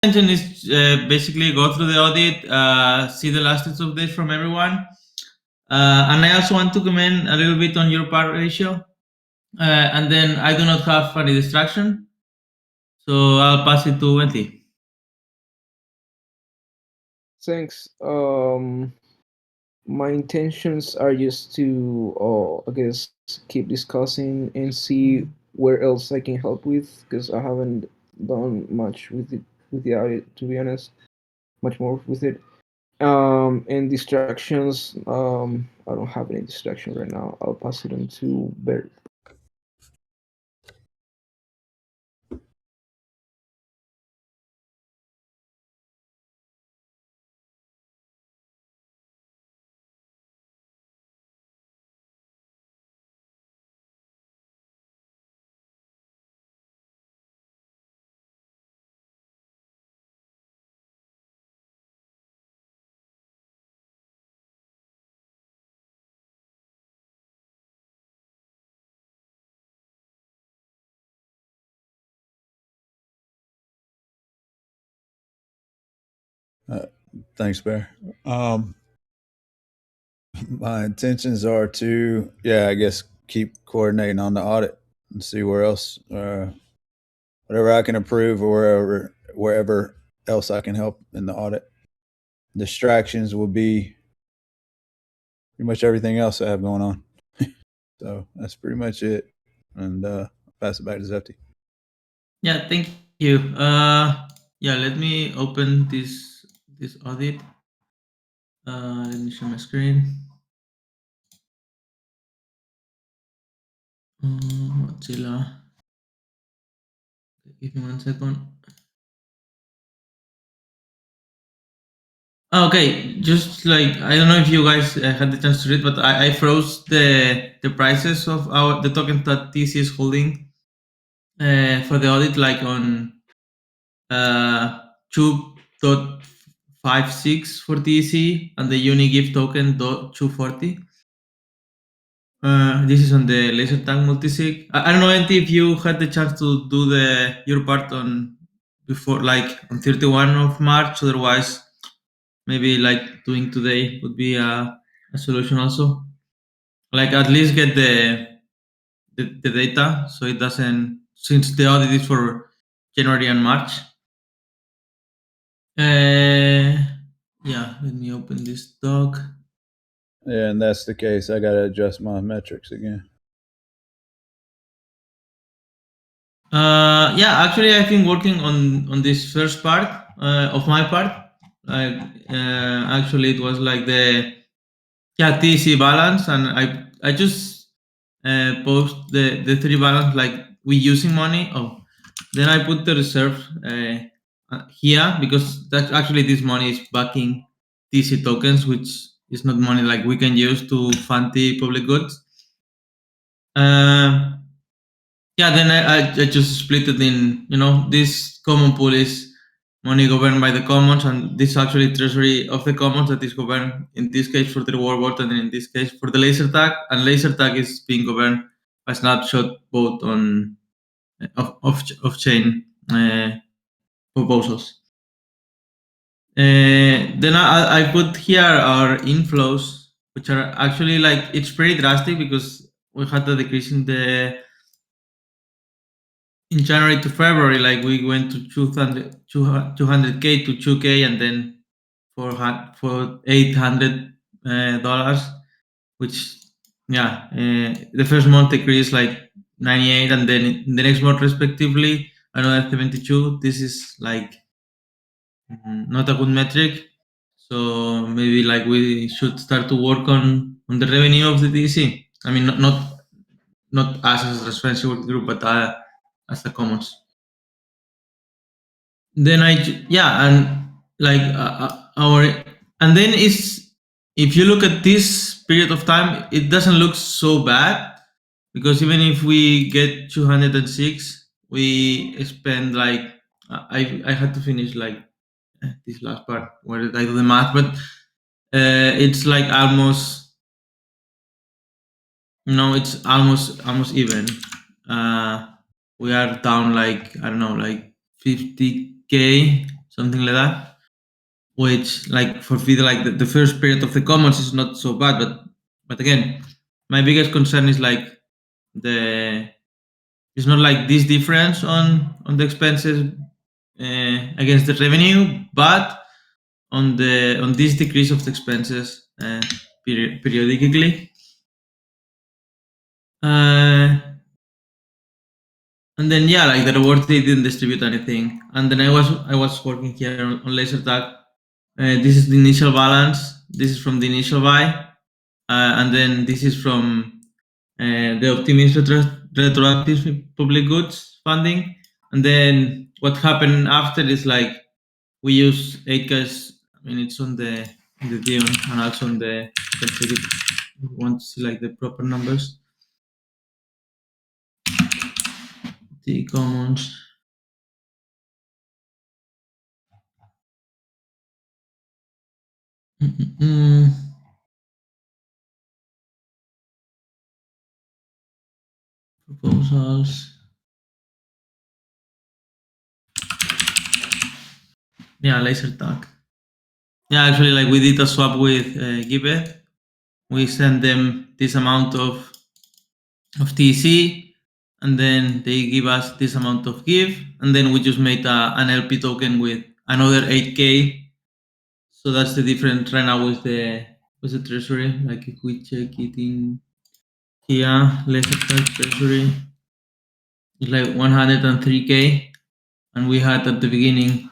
intention is basically go through the audit, see the last updates from everyone, and I also want to comment a little bit on your part ratio. And then I do not have any distraction, so I'll pass it to Wendy. Thanks. My intentions are just to, I guess, keep discussing and see where else I can help with, because I haven't done much with the audit, to be honest. Much more with it. And distractions. I don't have any distraction right now. I'll pass it on to Bert. Uh, Thanks, Bear. My intentions are to, yeah, I guess keep coordinating on the audit and see where else, whatever I can improve or wherever else I can help in the audit. Distractions will be pretty much everything else I have going on. So that's pretty much it. And pass it back to Zefty. Yeah, thank you. Yeah, let me open this audit. Let me share my screen. Mozilla. Give me 1 second. Okay, just like I don't know if you guys had the chance to read, but I froze the prices of our the tokens that TC is holding for the audit, like on 2.56 for TC and the Unigif token 240. This is on the laser tag multisig. I don't know, Andy, if you had the chance to do the your part on before, like on 31 of March. Otherwise, maybe like doing today would be a solution also. Like at least get the data so it doesn't, since the audit is for January and March. Yeah, let me open this doc. Yeah, and that's the case. I got to adjust my metrics again. Yeah, actually, I've been working on this first part of my part. Like, actually, it was like the yeah TC balance, and I just post the three balance like we using money. Oh, then I put the reserve here because that actually this money is backing TC tokens, which is not money like we can use to fund the public goods. Uh, yeah, then I just split it in, this common pool is money governed by the commons, and this actually treasury of the commons that is governed in this case for the reward world, and in this case for the laser tag, and laser tag is being governed by snapshot vote on of chain proposals. Then I put here our inflows, which are actually like it's pretty drastic because we had a decrease in January to February, like we went to 200K to 2K, and then for $800, which yeah, the first month decreased like 98, and then in the next month respectively another 72. This is like not a good metric. So maybe like we should start to work on the revenue of the DC. I mean, not us as a responsible group, but as the commons. Then yeah, and like our, and then is, if you look at this period of time, it doesn't look so bad, because even if we get 206, we spend like I had to finish like this last part where I do the math, but it's like almost, it's almost even. uh we are down like, I don't know, like 50K something like that. Which, like for video, like the first period of the commons is not so bad, but again, my biggest concern is like the it's not like this difference on the expenses against the revenue, but on this decrease of the expenses periodically. Uh, and then yeah, like the rewards they didn't distribute anything. And then I was working here on laser tag. This is the initial balance. This is from the initial buy, and then this is from the optimist retroactive public goods funding. And then what happened after is like we use 8Ks. I mean, it's on the Dion and also on the. You can check it if you want to see like the proper numbers. The commons. Proposals. Yeah, laser tag. Yeah, actually, like we did a swap with Gibet. We send them this amount of TC, and then they give us this amount of give, and then we just made an LP token with another 8K. So that's the difference right now with the treasury. Like if we check it in here, laser tag treasury, it's like 103K, and we had at the beginning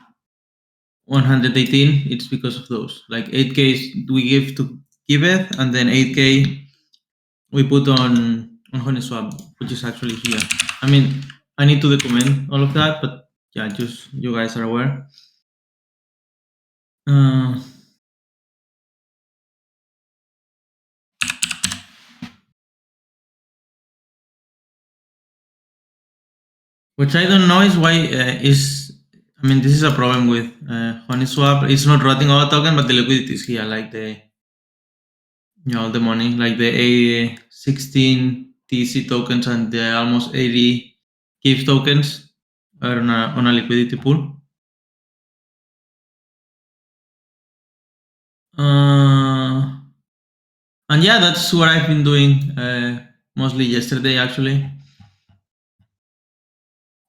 118. It's because of those. Like 8K we give to Gibet, and then 8K we put on Honeswap, which is actually here. I mean, I need to document all of that, but yeah, just you guys are aware. Uh, which I don't know is why is. I mean, this is a problem with Honeswap. It's not routing our token, but the liquidity is here, like the money, like the 16 TC tokens and the almost 80 GIF tokens are on a liquidity pool. And yeah, that's what I've been doing mostly yesterday, actually.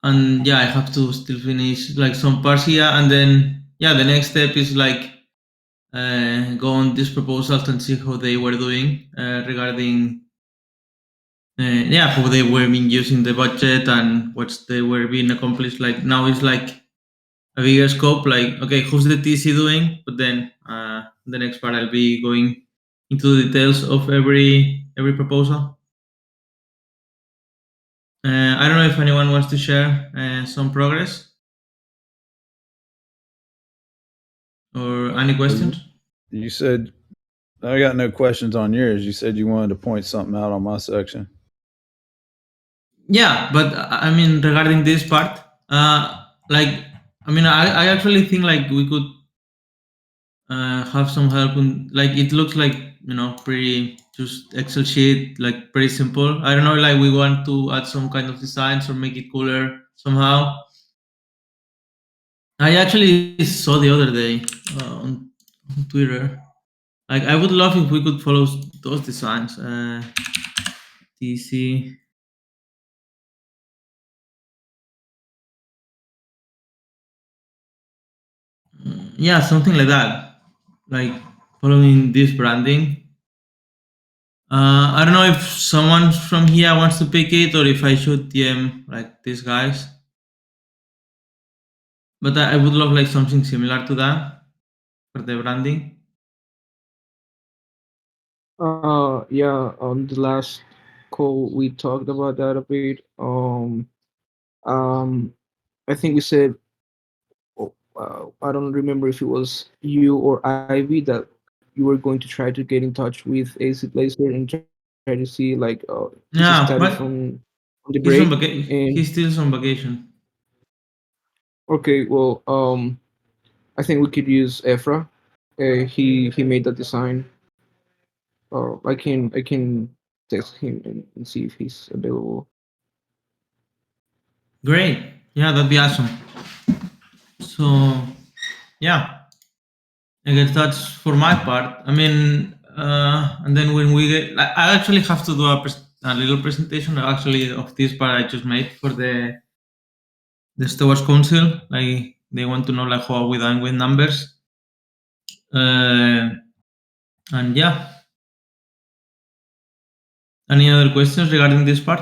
And yeah, I have to still finish like some parts here, and then yeah, the next step is like go on these proposals and see how they were doing regarding yeah, how they were being using the budget and what they were being accomplished. Like now it's like a bigger scope. Like okay, who's the TC doing? But then the next part I'll be going into the details of every proposal. I don't know if anyone wants to share some progress or any questions. You said I got no questions on yours. You said you wanted to point something out on my section. Yeah, but I mean regarding this part, like I mean I actually think like we could have some help in like it looks like pretty just Excel sheet like pretty simple. I don't know like we want to add some kind of designs or make it cooler somehow. I actually saw the other day on Twitter. Like I would love if we could follow those designs. DC. Yeah, something like that. Like following this branding. I don't know if someone from here wants to pick it or if I should DM like these guys. But I would love like something similar to that for the branding. Yeah, on the last call we talked about that a bit. Um, I think we said, oh, I don't remember if it was you or Ivy that you were going to try to get in touch with AC Blazer and try to see like his status Yeah, but on the break. And he's still on vacation. okay, well, I think we could use Efra. He made that design. I can text him and see if he's available. Great. Yeah, that'd be awesome. So Yeah, I guess that's for my part. I mean, and then when we get, I actually have to do a little presentation actually of this part I just made for the Stewards Council. Like they want to know like how are we done with numbers. And yeah, any other questions regarding this part?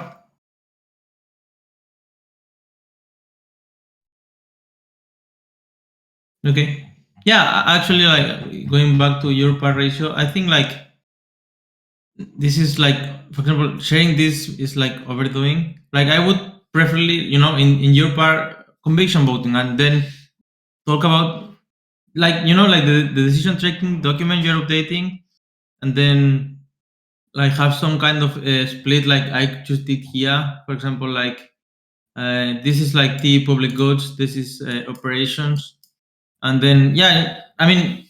Okay. Yeah, actually, like going back to your part ratio, I think like this is like, for example, sharing this is like overdoing. Like I would preferably, in your part, conviction voting, and then talk about like like the decision tracking document you're updating, and then like have some kind of split like I just did here. For example, like this is like the public goods, this is operations, and then yeah, I mean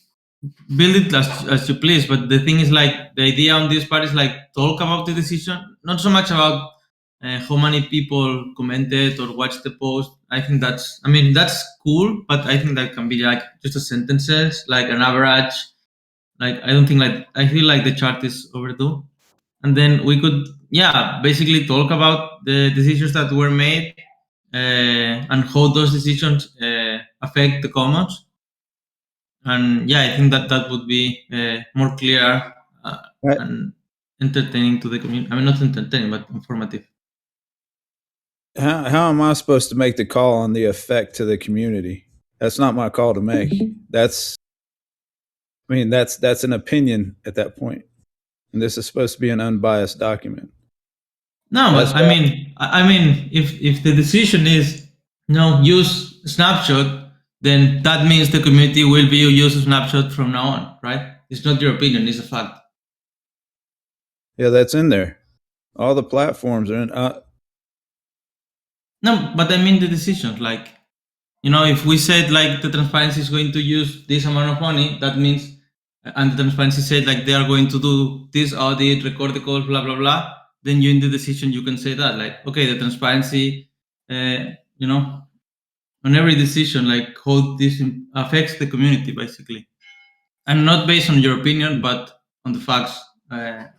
build it as you please. But the thing is like the idea on this part is like talk about the decision, not so much about how many people commented or watched the post. I think that's cool, but I think that can be like just a sentences, like an average. Like I don't think like I feel like the chart is overdue, and then we could yeah basically talk about the decisions that were made and how those decisions affect the commons. And yeah, I think that that would be more clear uh, Uh, and entertaining to the community. I mean, not entertaining, but informative. how am I supposed to make the call on the effect to the community? That's not my call to make. That's an opinion at that point. And this is supposed to be an unbiased document. No, but That's why I mean, if the decision is use snapshot, then that means the community will be use a snapshot from now on, right? It's not your opinion; it's a fact. yeah, that's in there. All the platforms are in. No, but I mean the decisions. Like if we said like the transparency is going to use this amount of money, that means, and the transparency said like they are going to do this audit, record the calls, blah blah blah. Then you in the decision you can say that like okay, the transparency, you know, on every decision like how this affects the community basically, and not based on your opinion, but on the facts that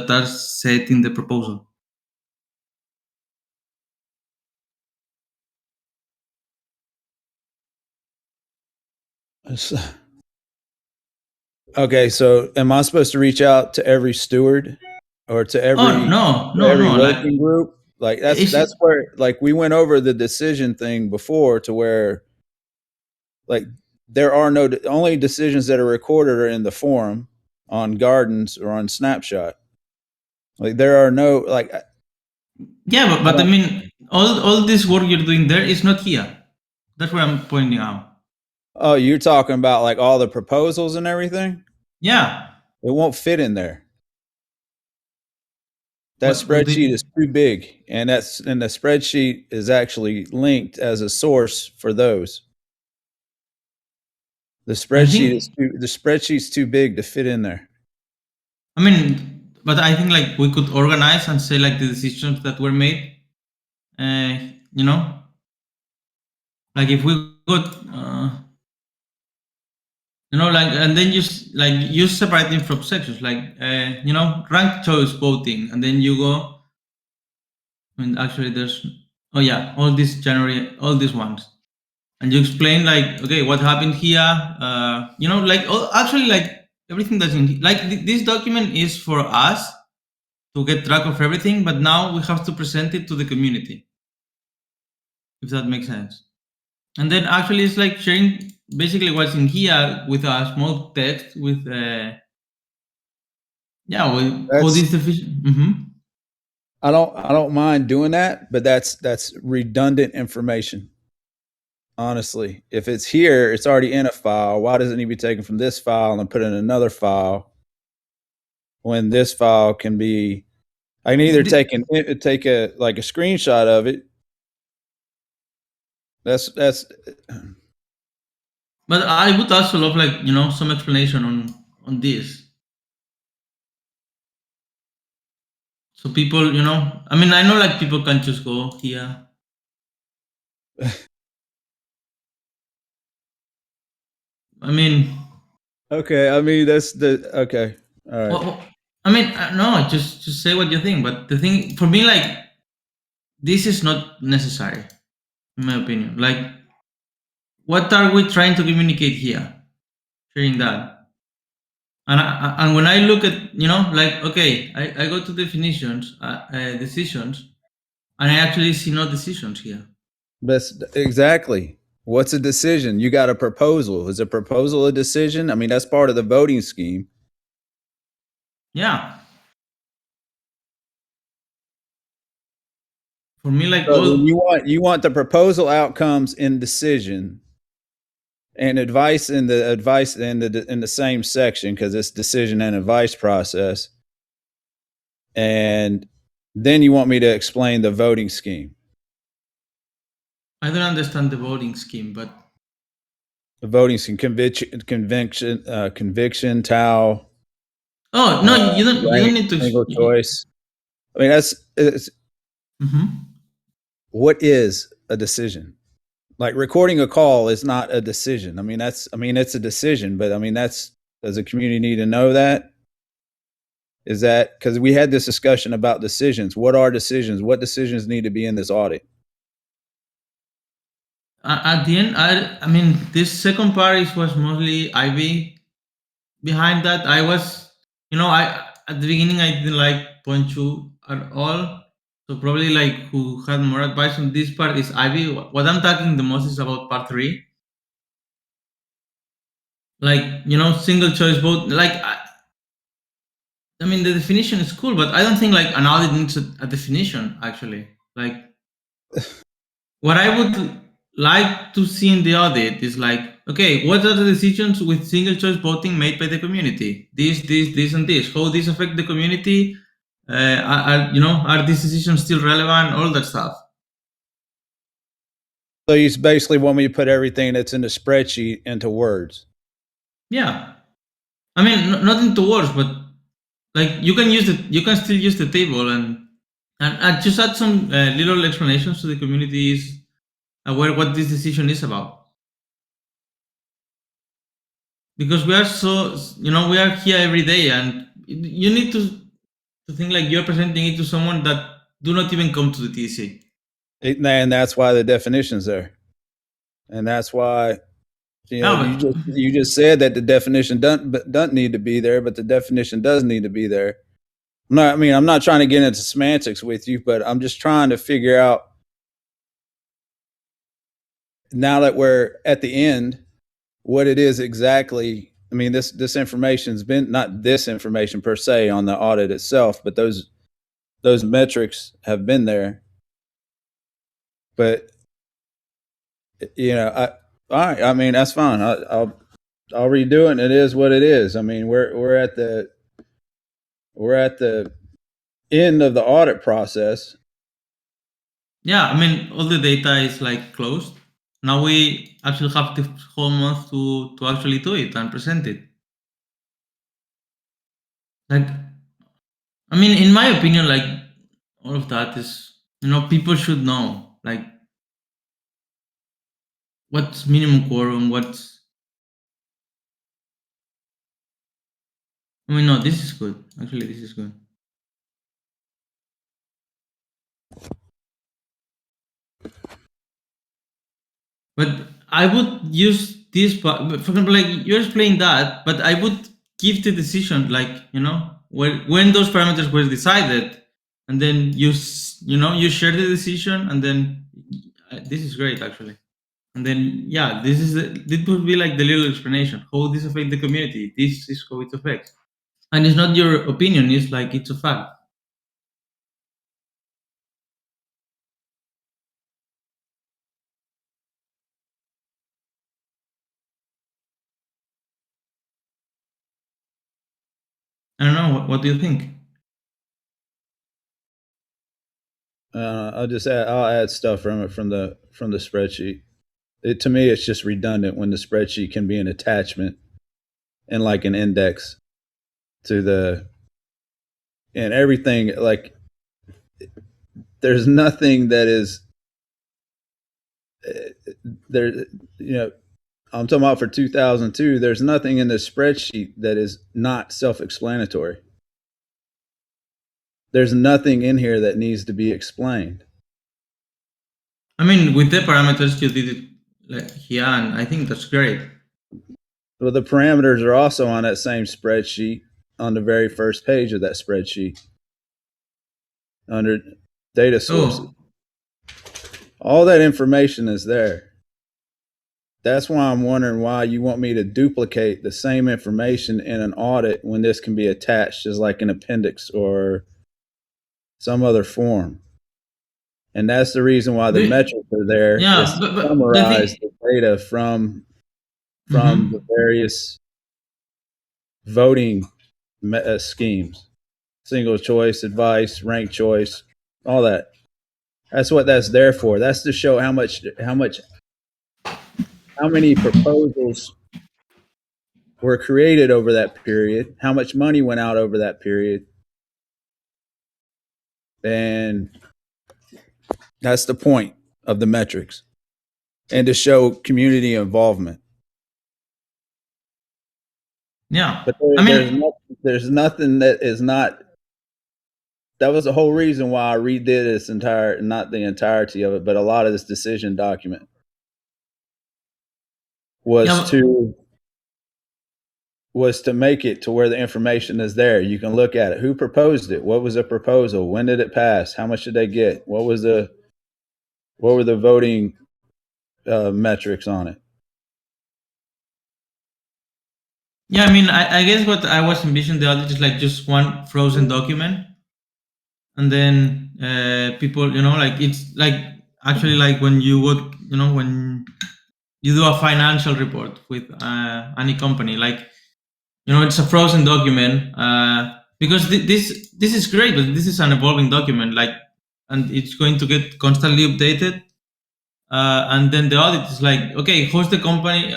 are set in the proposal. Okay, so am I supposed to reach out to every steward or to Oh every no, to no, every no! Like working group? Like it's that's where like we went over the decision thing before to where like there are no only decisions that are recorded are in the forum on gardens or on snapshot. Like there are no like yeah, but, I but I don't. mean all this work you're doing there is not here. That's what I'm pointing out. Oh, you're talking about like all the proposals and everything? Yeah. It won't fit in there. That What do spreadsheet you, is too big, and the spreadsheet is actually linked as a source for those. I think The spreadsheet's too big to fit in there. I mean but I think like we could organize and say like the decisions that were made. Uh, you know, like if we got like and then just like you separate them from sections like rank choice voting, and then you go. I mean, actually, there's oh yeah, all these January, all these ones, and you explain like okay what happened here, like actually like everything that's in like this document is for us to get track of everything, but now we have to present it to the community, if that makes sense. And then actually it's like sharing basically what's in here with a small text with yeah with how That's this division. I don't mind doing that, but that's redundant information. Honestly, if it's here, it's already in a file. Why does it need to be taken from this file and put in another file when this file can be? I can either take a like a screenshot of it. That's But I would also love like some explanation on this. So people, I mean, I know like people can just go here. I mean, Okay, I mean that's the okay. All right. I mean, no, just say what you think. But the thing for me, like, this is not necessary, in my opinion. Like, what are we trying to communicate here? Sharing that, and when I look at, like, okay, I go to definitions, decisions, and I actually see no decisions here. That's exactly. What's a decision? You got a proposal. Is a proposal a decision? I mean, that's part of the voting scheme. Yeah, for me, like, But when all. you want the proposal outcomes in decision and advice in the same section because it's decision and advice process, and then you want me to explain the voting scheme. I don't understand the voting scheme, but The voting scheme, conviction, TAO, oh no, you don't need to. single choice. I mean, it's, Mhm. what is a decision? Like recording a call is not a decision. I mean, it's a decision, but I mean, does the community need to know that? Is that because we had this discussion about decisions? What are decisions? What decisions need to be in this audit? At the end, I mean, this second part was mostly Ivy behind that. I was, I at the beginning I didn't like point two at all. So probably like who had more advice on this part is Ivy. What I'm talking the most is about part three. Like, single choice vote. Like, I mean, the definition is cool, but I don't think like an audit needs a definition actually. Like, what I would like to see in the audit is like, okay, what are the decisions with single choice voting made by the community? This, and this. How this affect the community? Are these decisions still relevant? All that stuff. So you basically want me to put everything that's in the spreadsheet into words. Yeah, I mean, not into words, but like you can still use the table and just add some little explanations so the community is aware what this decision is about. Because we are so, we are here every day, and you need to think like you're presenting it to someone that do not even come to the TC. And that's why the definition's there. And that's why Yeah, you just said that the definition doesn't need to be there, but the definition does need to be there. I mean, I'm not trying to get into semantics with you, but I'm just trying to figure out now that we're at the end what it is exactly. I mean, this information's been, not this information per se on the audit itself, but those metrics have been there. But all right. I mean, that's fine. I'll redo it. And it is what it is. I mean, we're at the end of the audit process. yeah. I mean, all the data is like closed. Now we actually have the whole month to actually do it and present it. Like, I mean, in my opinion, like all of that is, people should know like what's minimum quorum, what's. I mean, no, this is good. Actually, this is good. But I would use this part, for example, like you're explaining that, but I would give the decision, like, when those parameters were decided, and then you share the decision, and then this is great actually. And then, yeah, this would be like the little explanation how this affects the community. This is how it affects, and it's not your opinion. It's like it's a fact. I don't know. What do you think? I'll add stuff from it from the spreadsheet. To me, it's just redundant when the spreadsheet can be an attachment and like an index to the, and everything. Like, there's nothing that is there. I'm talking about for 2002. There's nothing in this spreadsheet that is not self-explanatory. There's nothing in here that needs to be explained. I mean, with the parameters you did it like here, and I think that's great. Well, the parameters are also on that same spreadsheet on the very first page of that spreadsheet under data sources. Oh, All that information is there. That's why I'm wondering why you want me to duplicate the same information in an audit when this can be attached as like an appendix or some other form. And that's the reason why the the, metrics are there, is yeah, to but the summarize thing. the data from the Mhm. various voting schemes, single choice, advice, ranked choice, all that. That's what that's there for. That's to show how many proposals were created over that period, how much money went out over that period, and that's the point of the metrics, and to show community involvement. Yeah, But I mean, there's nothing that is not. That was the whole reason why I redid this entire, not the entirety of it, but a lot of this decision document was yeah, to was to make it to where the information is there. You can look at it. Who proposed it? What was the proposal? When did it pass? How much did they get? What were the voting metrics on it? yeah. I mean, I guess what I was envisioning the audit is like just one frozen document, and then people, like it's like actually like when you would, when you do a financial report with any company, like it's a frozen document because this is great, but this is an evolving document, like, and it's going to get constantly updated. And then the audit is like, okay, how's the company,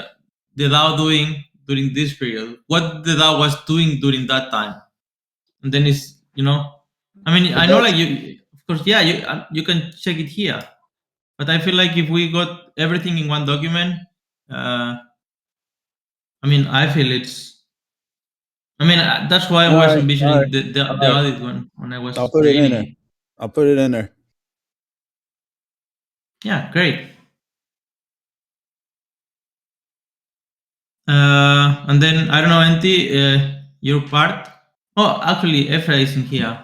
the DAO doing during this period? What the DAO was doing during that time? And then it's, I mean, But I know, like that's you, of course, yeah, you can check it here, but I feel like if we got everything in one document, uh, I mean, I feel it's. I mean, that's why I all was right. All right. envisioning All the right. audit when I was I'll put it in creating there. it. I'll put it in there. Yeah, great. And then I don't know, Enti, your part. Oh, actually, Efra is in here.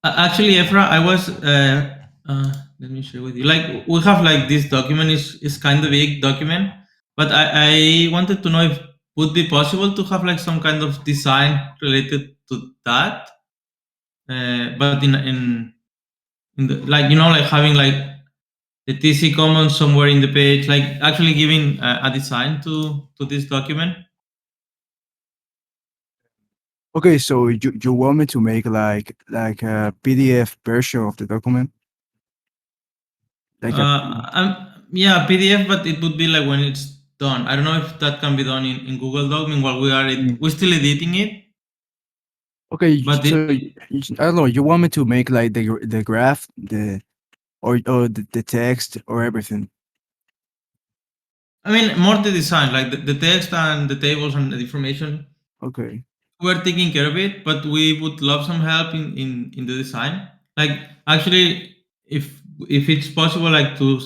Actually, Efra, I was. Let me share with you. Like we have like this document is kind of big document, but I wanted to know if would be possible to have like some kind of design related to that. But in the, like, like having like the TC commons somewhere in the page, like actually giving a design to this document. Okay, so you want me to make like a PDF version of the document, like a Yeah, PDF, but it would be like when it's done. I don't know if that can be done in Google Doc. Meanwhile, mm, we're still editing it, okay. but So I don't know. You want me to make like the graph, or the text or everything? I mean more the design, like the text and the tables and the information. Okay, We're taking care of it, but we would love some help in the design. Like actually, if it's possible, like to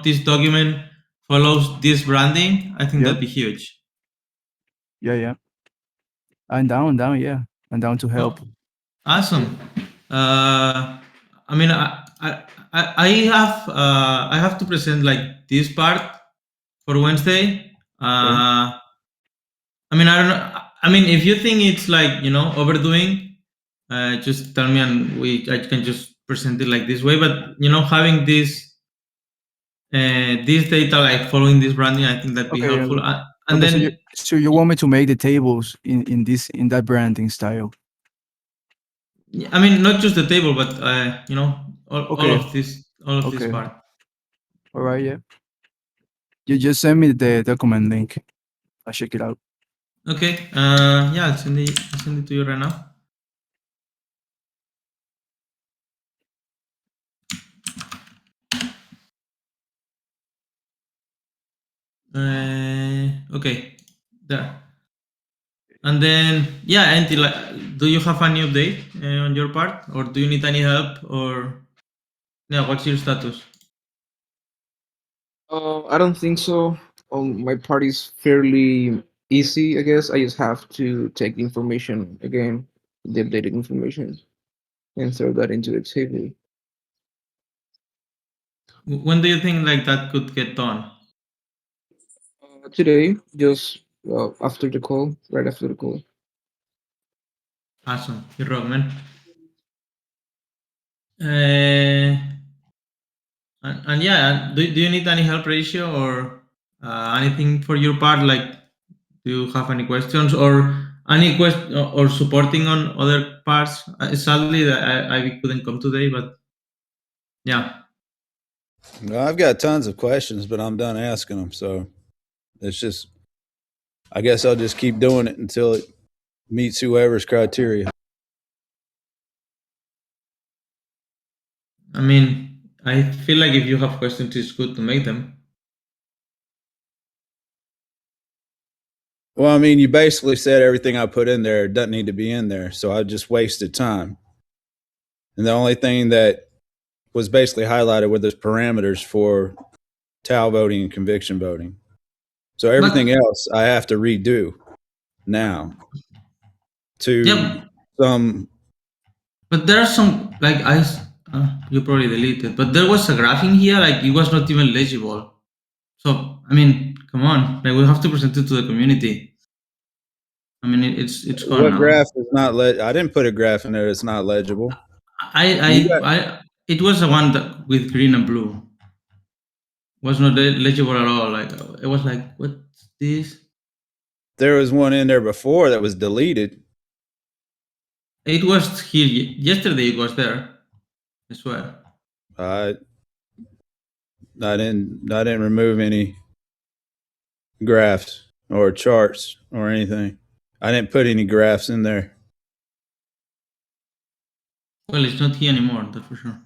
this document follows this branding, I think yeah, that'd be huge. yeah, yeah. I'm down. Yeah, I'm down to help. Oh, awesome. I mean, I have to present like this part for Wednesday. Okay, I mean, I don't know. I mean, if you think it's like overdoing, just tell me and I can just present it like this way. But having this data like following this branding, I think that'd be okay, helpful. And okay. So you then so you want me to make the tables in that branding style? I mean, not just the table, but all Okay, of this okay. part. All right, yeah. You just send me the document link. I'll check it out. Okay. Yeah, I'll send it to you right now. Okay, there. And then, yeah, until do you have any update on your part, or do you need any help, or yeah, what's your status? I don't think so. My part is fairly easy, I guess. I just have to take the information again, the updated information, and throw that into the table. When do you think like that could get done? Today, just after the call, right after the call. Awesome, you rock, man. Uh, and yeah, do you need any help ratio or anything for your part? Like, do you have any questions or any question or supporting on other parts? Sadly, I couldn't come today, but yeah. No, I've got tons of questions, but I'm done asking them. So it's just, I guess I'll just keep doing it until it meets whoever's criteria. I mean, I feel like if you have questions, it's good to make them. Well, I mean, you basically said everything I put in there doesn't need to be in there. So I just wasted time. And the only thing that was basically highlighted were those parameters for TAL voting and conviction voting. So everything But else I have to redo now to yeah, some. but there are some like you probably deleted, but there was a graph in here like it was not even legible. So I mean, come on, like we have to present it to the community. I mean, it's gone What now. graph is not I didn't put a graph in there that's not legible. I You got I it was the one that with green and blue was not legible at all. Like it was like what's this? There was one in there before that was deleted. It was here yesterday. It was there. I swear. I I didn't remove any graphs or charts or anything. I didn't put any graphs in there. Well, it's not here anymore. That's for sure.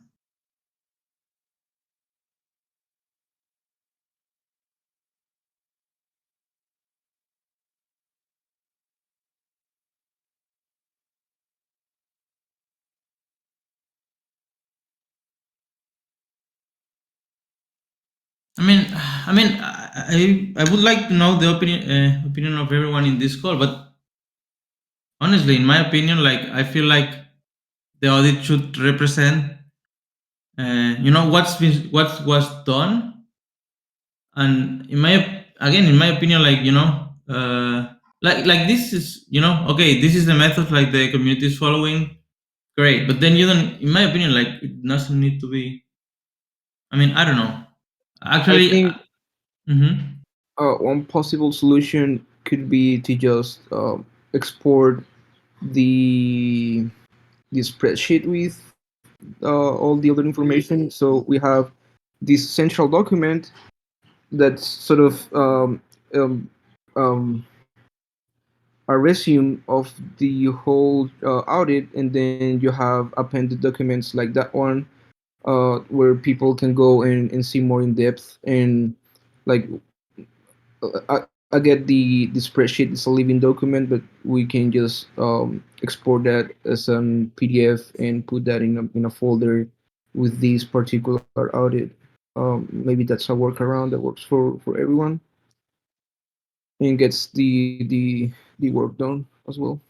I would like to know the opinion of everyone in this call, but honestly, in my opinion, like I feel like the audit should represent, what was done, and in my opinion, like like this is okay, this is the method like the community is following, great, but then you don't, in my opinion, like it doesn't need to be. I mean, I don't know. I Actually, think mhm. one possible solution could be to just export the the spreadsheet with all the other information. So we have this central document that's sort of um, um, a resume of the whole audit, and then you have appended documents like that one, where people can go and see more in depth. And like I get the spreadsheet is a living document, but we can just export that as an PDF and put that in a folder with this particular audit. Maybe that's a workaround that works for everyone and gets the work done as well.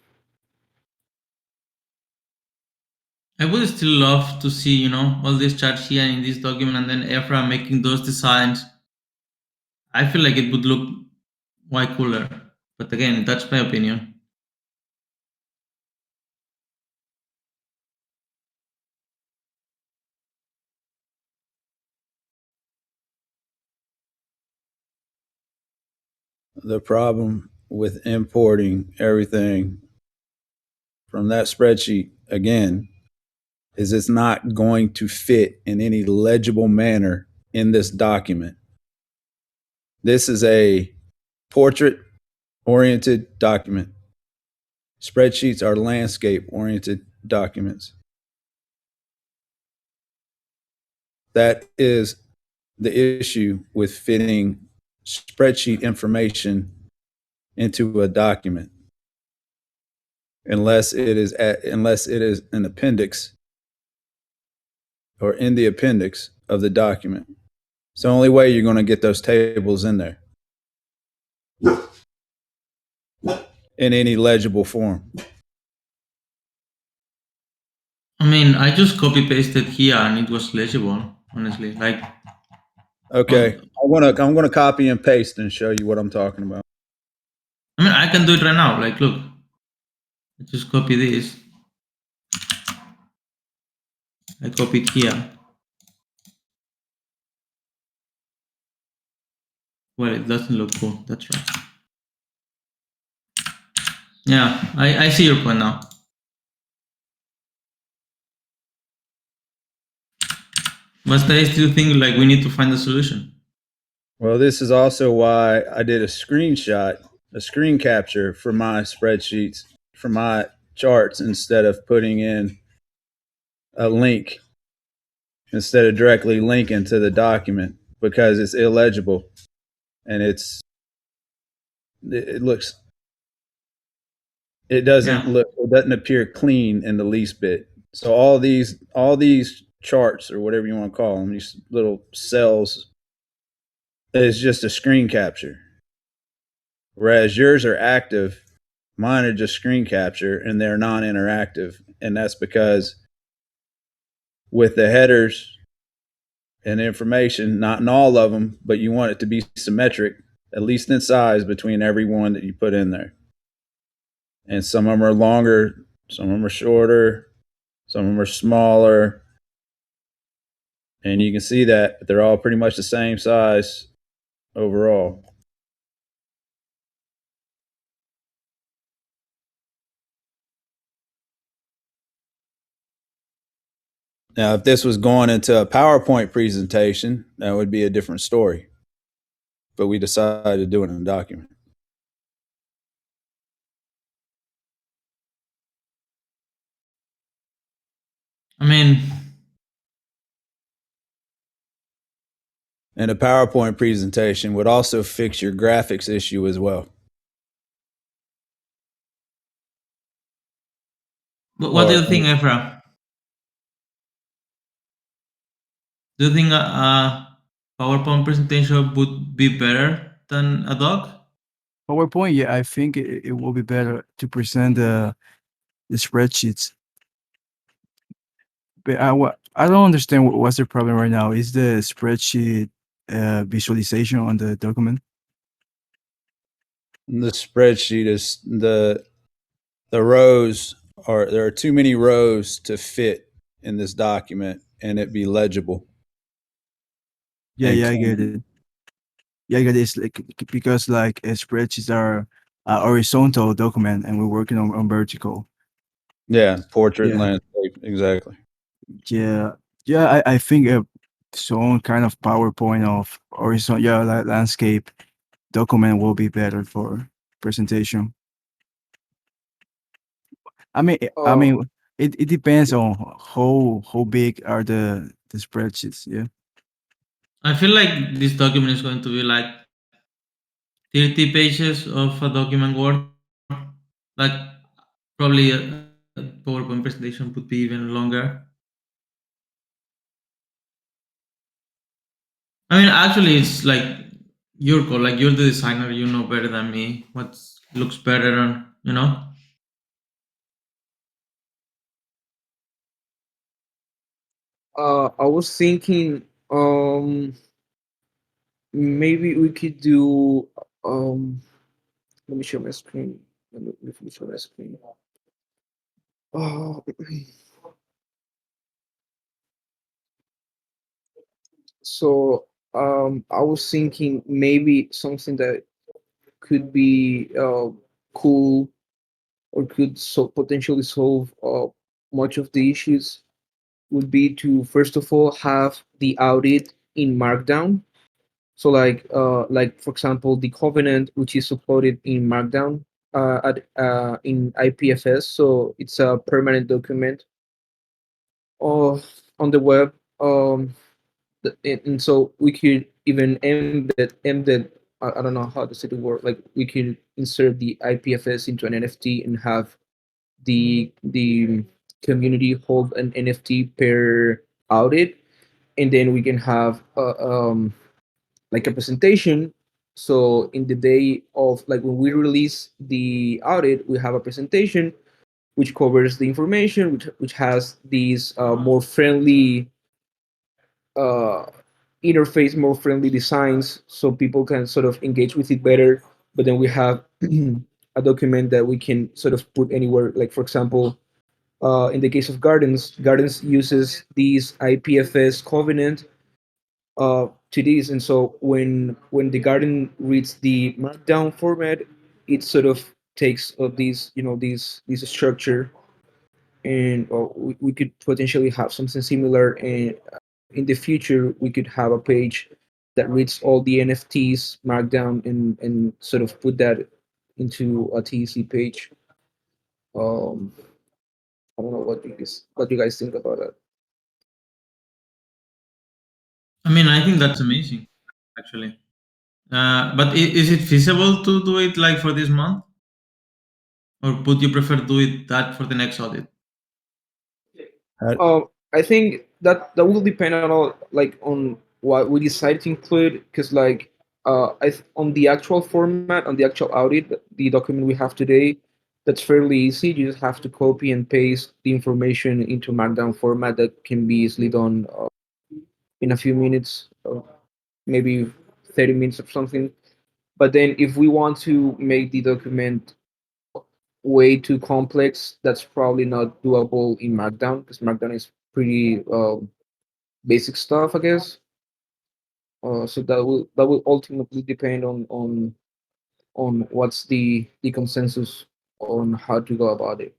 I would still love to see, all these charts here in this document and then Efra making those designs. I feel like it would look way cooler. But again, that's my opinion. The problem with importing everything from that spreadsheet again is it's not going to fit in any legible manner in this document. This is a portrait oriented document. Spreadsheets are landscape oriented documents. That is the issue with fitting spreadsheet information into a document unless it is an appendix or in the appendix of the document. It's the only way you're going to get those tables in there in any legible form. I mean, I just copy pasted here and it was legible, honestly. Like, Okay, on, I'm gonna copy and paste and show you what I'm talking about. I mean, I can do it right now. Like, look, I just copy this. I copy it here. Well, it doesn't look cool. That's right. Yeah, I see your point now. But I still think like we need to find a solution. Well, this is also why I did a screenshot, a screen capture for my spreadsheets, for my charts, instead of putting in a link, instead of directly linking to the document, because it's illegible and it looks, it doesn't Yeah. look, it doesn't appear clean in the least bit. So all these charts, or whatever you want to call them, these little cells, is just a screen capture. Whereas yours are active, mine are just screen capture and they're non-interactive. And that's because with the headers and information, not in all of them, but you want it to be symmetric, at least in size, between every one that you put in there. And some of them are longer, some of them are shorter, some of them are smaller. And you can see that they're all pretty much the same size overall. Now, if this was going into a PowerPoint presentation, that would be a different story. But we decided to do it in a document. I mean, And a PowerPoint presentation would also fix your graphics issue as well. what do you think, Efra? Do you think a PowerPoint presentation would be better than a doc? PowerPoint, yeah, I think it will be better to present the spreadsheets. But I don't understand what's the problem right now. Is the spreadsheet visualization on the document? The spreadsheet is the rows are, there are too many rows to fit in this document and it be legible. Yeah, And yeah, I get it. Yeah, I get it. It's like because like spreadsheets are a horizontal document, and we're working on vertical. yeah, portrait and Yeah, landscape, exactly. yeah, yeah. I think some kind of PowerPoint of horizontal, yeah, like landscape document will be better for presentation. I Uh, mean, it depends on how big are the spreadsheets. Yeah. I feel like this document is going to be like 30 pages of a document Word. Like, probably a PowerPoint presentation would be even longer. I mean, actually, it's like your call. Like, you're the designer, you know better than me what looks better, and you know. I was thinking, maybe we could do, let me share my screen. Let me share my screen. Oh, so I was thinking maybe something that could be cool, or could potentially solve much of the issues, would be to first of all have the audit in Markdown. So like for example, the covenant, which is supported in Markdown at in IPFS, so it's a permanent document on the web. And so we could even embed I don't know how does it work. Like we could insert the IPFS into an NFT and have the community hold an NFT per audit, and then we can have like a presentation. So in the day of like when we release the audit, we have a presentation which covers the information, which has these more friendly uh, interface, more friendly designs, so people can sort of engage with it better. But then we have a document that we can sort of put anywhere. Like for example, in the case of Gardens uses these IPFS covenant to these, and so when the garden reads the markdown format, it sort of takes these these structure, and we could potentially have something similar, and in the future we could have a page that reads all the NFTs markdown and sort of put that into a TEC page. um I don't know what you guys think about that. I mean, I think that's amazing, actually. But is it feasible to do it like for this month, or would you prefer do it that for the next audit? How, I think that will depend on all, like on what we decide to include, because like on the actual format, on the actual audit, the document we have today, that's fairly easy. You just have to copy and paste the information into Markdown format that can be easily done in a few minutes, maybe 30 minutes or something. But then if we want to make the document way too complex, that's probably not doable in Markdown, because Markdown is pretty basic stuff, I guess. So that will ultimately depend on what's the consensus on how to go about it.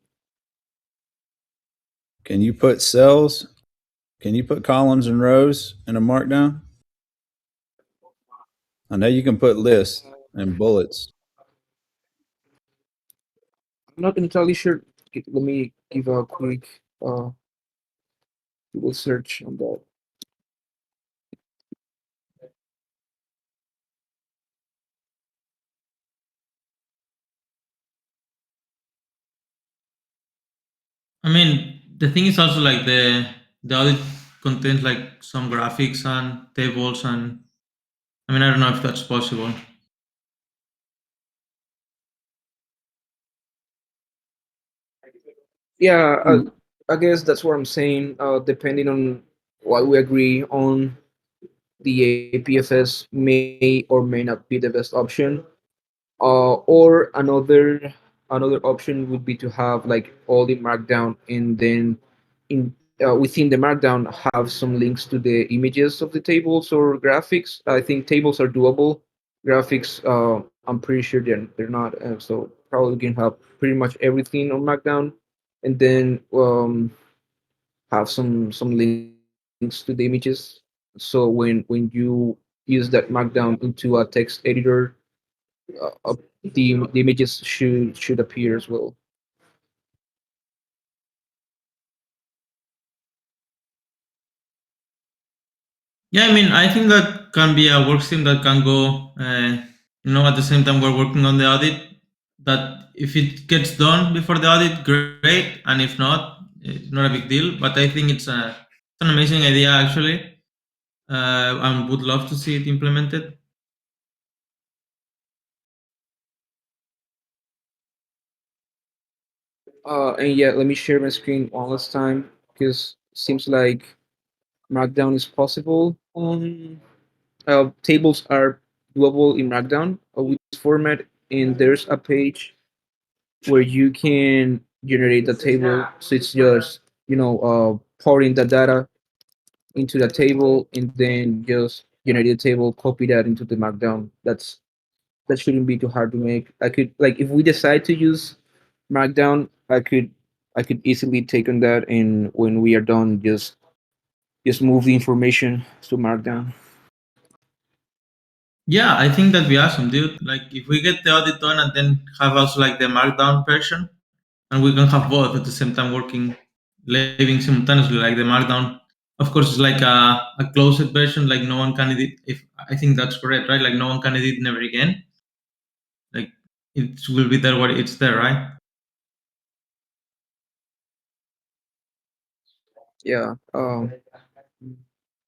can you put cells? Can you put columns and rows in a markdown? I know you can put lists and bullets. I'm not entirely sure. Let me give a quick Google search on that. I mean, the thing is also like the audit contains like some graphics and tables, and I mean, I don't know if that's possible. Yeah, Hmm. I guess that's what I'm saying. Depending on what we agree on, the APFS may or may not be the best option. Or another option would be to have like all the markdown, and then in within the markdown have some links to the images of the tables or graphics. I think tables are doable. Graphics, I'm pretty sure they're not. So probably we can have pretty much everything on markdown, and then have some links to the images. So when you use that markdown into a text editor, the images should appear as well. Yeah, I mean, I think that can be a work stream that can go, at the same time we're working on the audit. That if it gets done before the audit, great, and if not, it's not a big deal. But I think it's an amazing idea actually, and would love to see it implemented. And yeah, let me share my screen one last time, because seems like Markdown is possible on tables are doable in Markdown with this format, and there's a page where you can generate the table. So it's just pouring the data into the table, and then just generate the table, copy that into the Markdown. That shouldn't be too hard to make. I could, like, if we decide to use Markdown, I could easily take on that, and when we are done, just move the information to Markdown. Yeah, I think that'd be awesome, dude. Like if we get the audit done and then have also like the markdown version, and we can have both at the same time working, living simultaneously, like the markdown. of course, it's like a closed version, like no one can edit. If I think that's correct, right? Like no one can edit never again. Like it will be there what it's there, right? Yeah.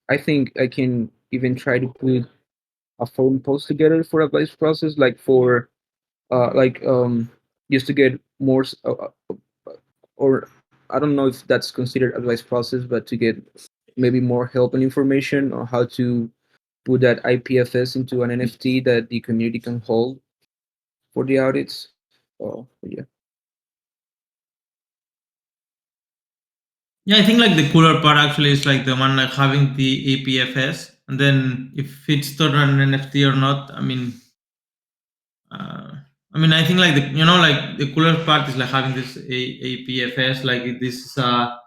I think I can even try to put a forum post together for advice process, like for like just to get more or I don't know if that's considered advice process, but to get maybe more help and information on how to put that IPFS into an NFT that the community can hold for the audits. Yeah. Yeah, I think like the cooler part actually is like the one like having the APFS, and then if it's turned an NFT or not. Uh, I think like like the cooler part is like having this APFS, like this is a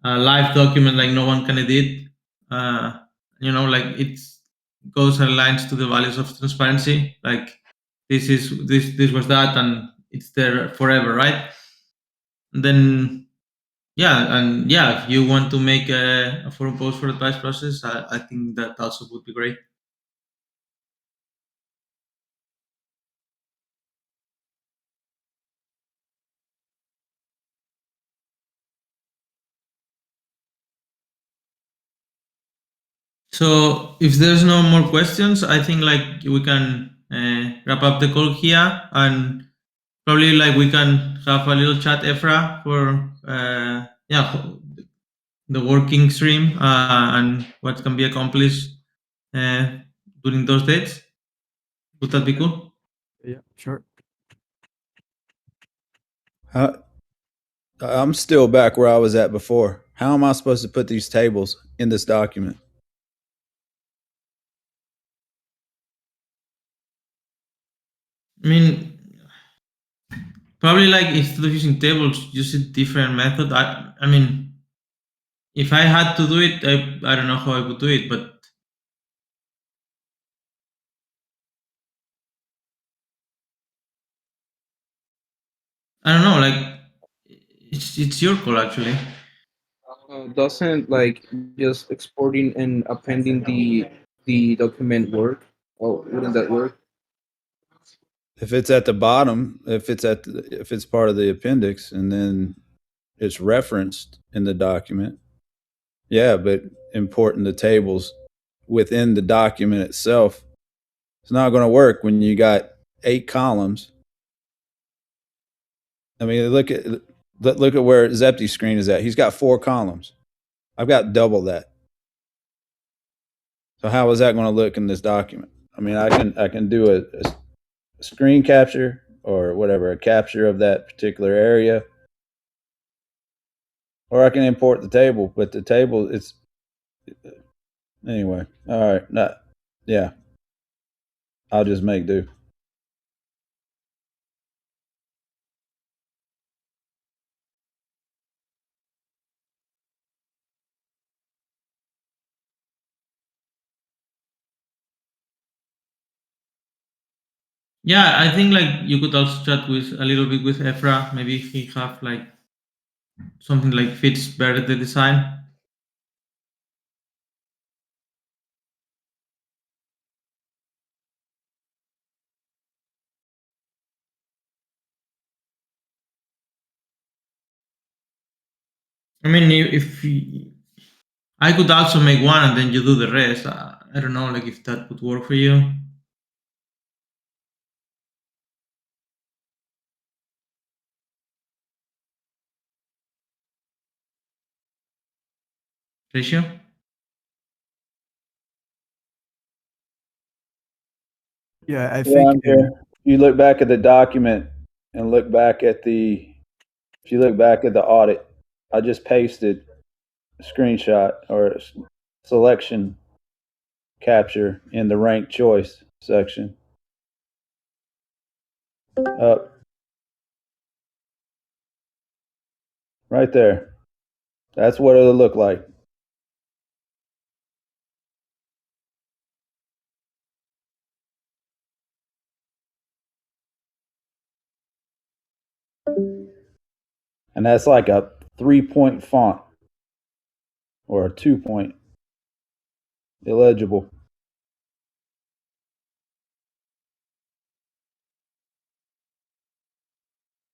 live document, like no one can edit. Uh, like it's goes and aligns to the values of transparency. Like this was that, and it's there forever, right? And then yeah, and yeah, if you want to make a forum post for the advice process, I think that also would be great. So if there's no more questions, I think like we can wrap up the call here, and probably like we can have a little chat, Efra, for the working stream and what can be accomplished uh, during those dates. Would that be cool? Yeah, sure. How, I'm still back where I was at before. How am I supposed to put these tables in this document? I mean, probably like instead of using tables, use a different method. If I had to do it, I don't know how I would do it, but I don't know. Like it's your call actually. Doesn't like just exporting and appending the document work? Oh, wouldn't that work? If it's at the bottom, if it's part of the appendix, and then it's referenced in the document, yeah, but importing the tables within the document itself, it's not going to work when you got 8 columns. I mean, look at where Zepti's screen is at. He's got 4 columns. I've got double that. So how is that going to look in this document? I mean, I can do a screen capture or whatever, a capture of that particular area, or I can import the table. But the table, it's anyway. All right, not yeah. I'll just make do. Yeah, I think like you could also chat with a little bit with Efra. Maybe he have like something like fits better the design. If I could also make one and then you do the rest. I don't know, like if that would work for you. Ratio? Yeah, I Yeah, think I'm here. You look back at the document and look back at the. If you look back at the audit, I just pasted a screenshot or a selection capture in the rank choice section. Up right there. That's what it'll look like. And that's like a 3-point font or a 2 point. Illegible.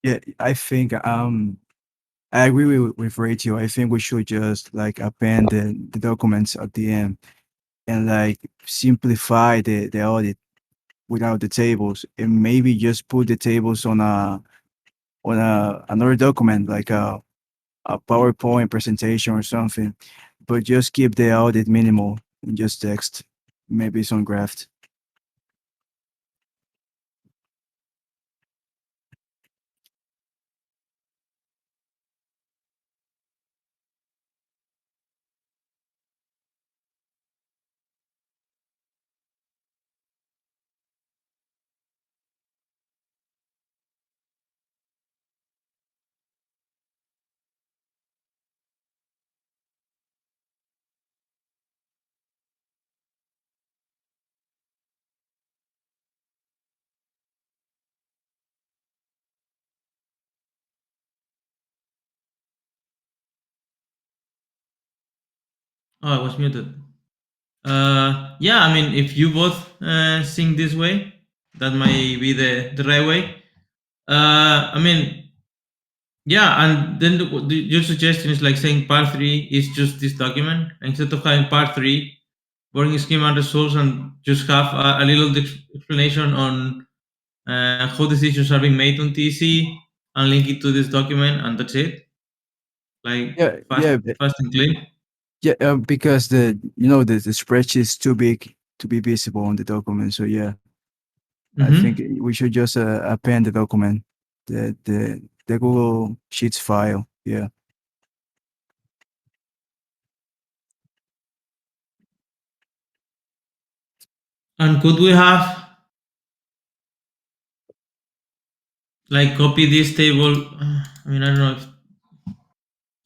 Yeah, I think I agree with Rachel. I think we should just like append the documents at the end and like simplify the audit without the tables, and maybe just put the tables on a another document like a PowerPoint presentation or something, but just keep the audit minimal and just text, maybe some graph. Oh, I was muted. Yeah, I mean, if you both think this way, that might be the right way. I mean, yeah, and then your suggestion is like saying part three is just this document instead of having part three, working schema and results, and just have a little explanation on how decisions are being made on TC and link it to this document, and that's it. Like Yeah, fast, yeah, fast and clean. yeah. Because the spreadsheet is too big to be visible on the document. So yeah, I think Mm-hmm. we should just append the document, the Google Sheets file. Yeah. And could we have like copy this table? I mean, I don't know if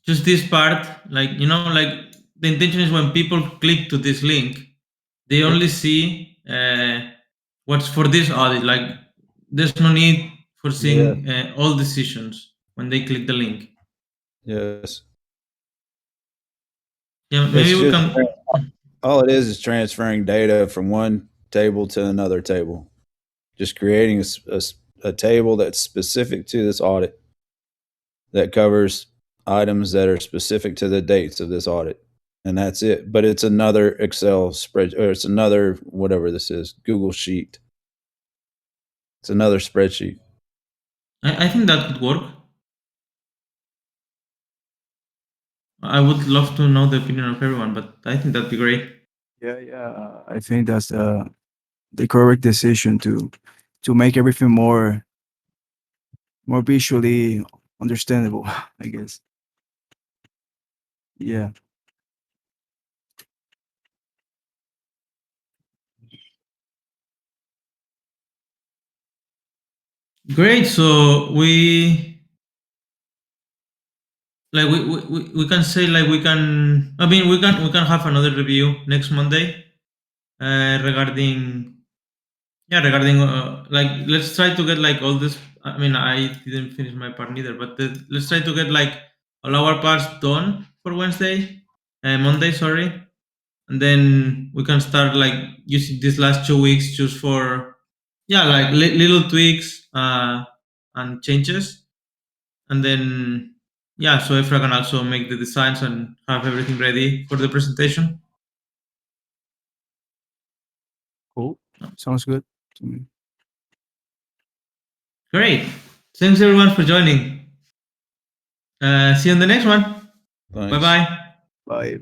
just this part, like like the intention is when people click to this link, they Yeah. only see what's for this audit. Like, there's no need for Yeah. seeing all decisions when they click the link. Yes. Yeah, It's maybe we just can. all it is transferring data from one table to another table. Just creating a table that's specific to this audit that covers items that are specific to the dates of this audit. And that's it. But it's another Excel spread, or it's another whatever this is, Google Sheet. It's another spreadsheet. I think that could work. I would love to know the opinion of everyone, but I think that'd be great. Yeah, yeah. I think that's the correct decision to make everything more visually understandable, I guess. Yeah. Great. So we can say like we can. I mean, we can have another review next Monday regarding regarding like let's try to get like all this. I mean, I didn't finish my part neither, but let's try to get like all our parts done for Wednesday, Monday, sorry, and then we can start like using these last 2 weeks just for like little tweaks and changes, and then so Efra can also make the designs and have everything ready for the presentation. Cool. Sounds good to me. Great. Thanks everyone for joining. See you on the next one. Bye Thanks. bye. Bye.